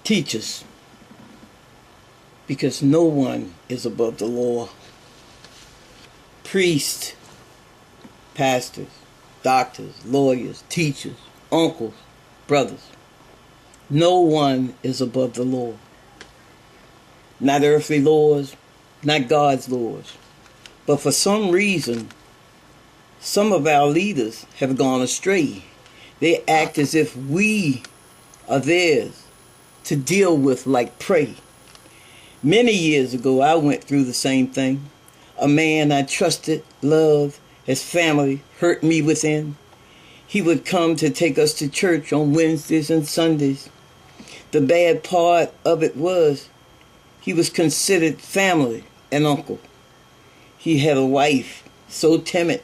Teachers, because no one is above the law. Priests, pastors, doctors, lawyers, teachers, uncles, brothers. No one is above the law. Not earthly laws, not God's laws. But for some reason, some of our leaders have gone astray. They act as if we are theirs to deal with like prey. Many years ago, I went through the same thing. A man I trusted, loved, his family hurt me within. He would come to take us to church on Wednesdays and Sundays. The bad part of it was he was considered family and uncle. He had a wife, so timid,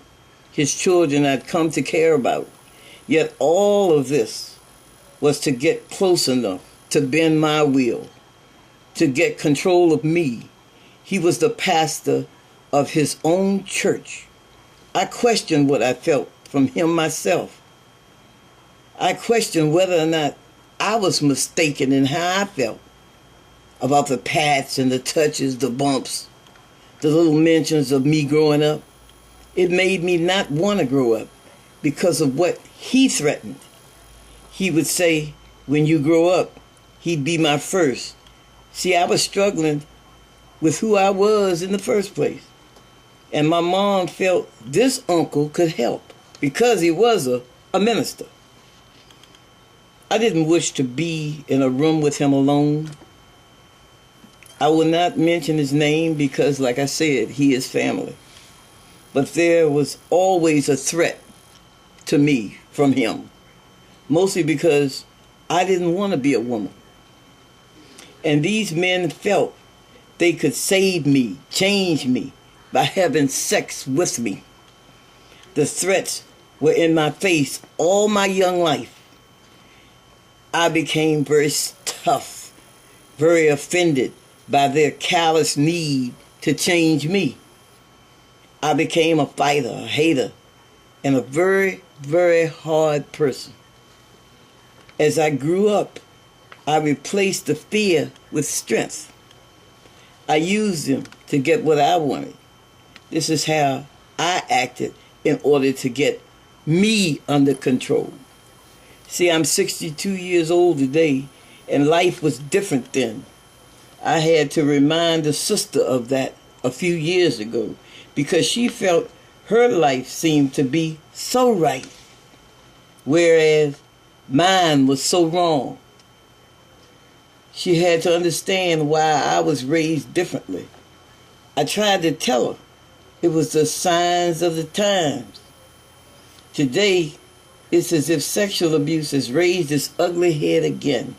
his children I'd come to care about. Yet all of this was to get close enough to bend my will, to get control of me. He was the pastor of his own church. I questioned what I felt from him myself. I questioned whether or not I was mistaken in how I felt about the pats and the touches, the bumps, the little mentions of me growing up. It made me not want to grow up because of what he threatened. He would say, when you grow up, he'd be my first. See, I was struggling with who I was in the first place. And my mom felt this uncle could help because he was a minister. I didn't wish to be in a room with him alone. I will not mention his name because, like I said, he is family. But there was always a threat to me from him, mostly because I didn't want to be a woman. And these men felt they could save me, change me, by having sex with me. The threats were in my face all my young life. I became very tough, very offended by their callous need to change me. I became a fighter, a hater, and a very, very hard person. As I grew up, I replaced the fear with strength. I used them to get what I wanted. This is how I acted in order to get me under control. See, I'm 62 years old today, and life was different then. I had to remind a sister of that a few years ago because she felt her life seemed to be so right, whereas mine was so wrong. She had to understand why I was raised differently. I tried to tell her it was the signs of the times. Today, it's as if sexual abuse has raised its ugly head again,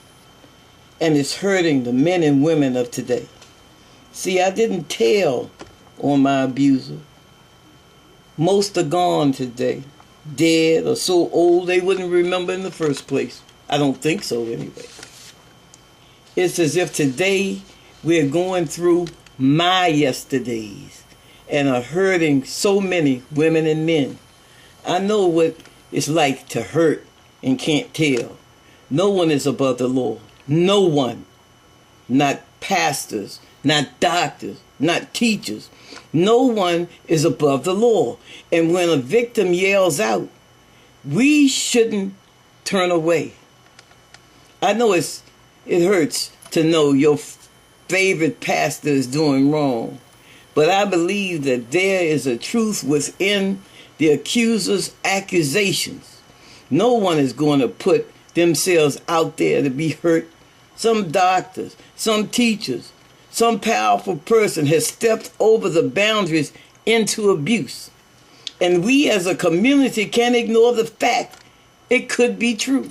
and it's hurting the men and women of today. See, I didn't tell on my abuser. Most are gone today, dead or so old they wouldn't remember in the first place. I don't think so anyway. It's as if today we're going through my yesterdays and are hurting so many women and men. I know what it's like to hurt and can't tell. No one is above the law. No one. Not pastors, not doctors, not teachers. No one is above the law. And when a victim yells out, we shouldn't turn away. I know it hurts to know your favorite pastor is doing wrong, but I believe that there is a truth within the accuser's accusations. No one is going to put themselves out there to be hurt. Some doctors, some teachers, some powerful person has stepped over the boundaries into abuse. And we as a community can't ignore the fact it could be true.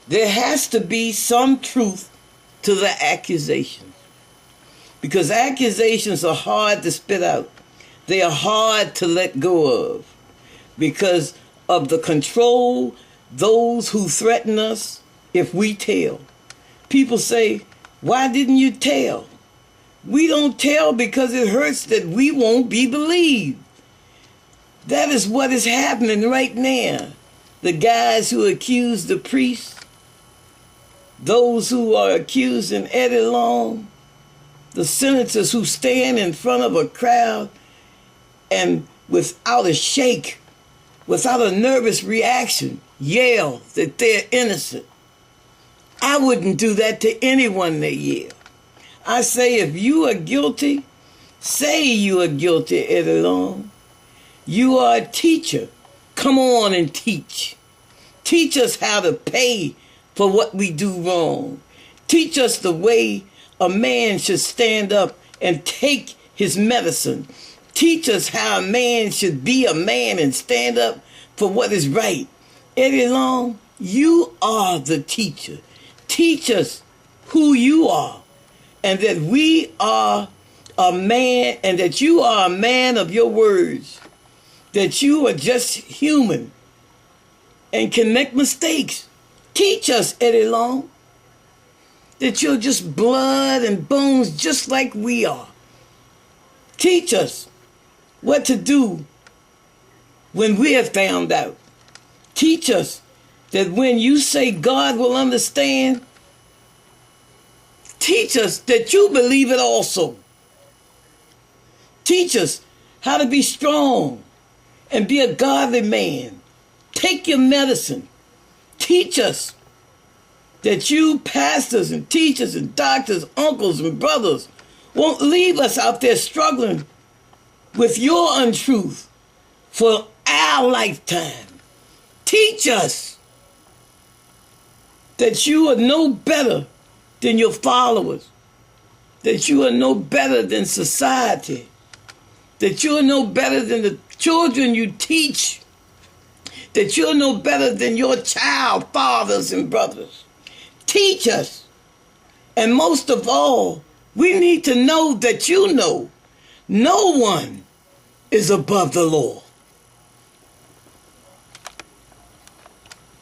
There has to be some truth to the accusations, because accusations are hard to spit out. They are hard to let go of because of the control those who threaten us if we tell. People say, why didn't you tell? We don't tell because it hurts that we won't be believed. That is what is happening right now. The guys who accuse the priests, those who are accusing Eddie Long, the senators who stand in front of a crowd and without a shake, without a nervous reaction, yell that they're innocent. I wouldn't do that to anyone they yell. I say if you are guilty, say you are guilty, Eddie Long. You are a teacher. Come on and teach. Teach us how to pay for what we do wrong. Teach us the way a man should stand up and take his medicine. Teach us how a man should be a man and stand up for what is right. Eddie Long, you are the teacher. Teach us who you are, and that we are a man, and that you are a man of your words, that you are just human and can make mistakes. Teach us, Eddie Long, that you're just blood and bones just like we are. Teach us what to do when we have found out. Teach us that when you say God will understand, teach us that you believe it also. Teach us how to be strong and be a godly man. Take your medicine. Teach us that you pastors and teachers and doctors, uncles and brothers won't leave us out there struggling with your untruth for our lifetime. Teach us that you are no better than your followers, that you are no better than society, that you are no better than the children you teach, that you're no better than your child fathers and brothers. Teach us. And most of all, we need to know that you know no one is above the law.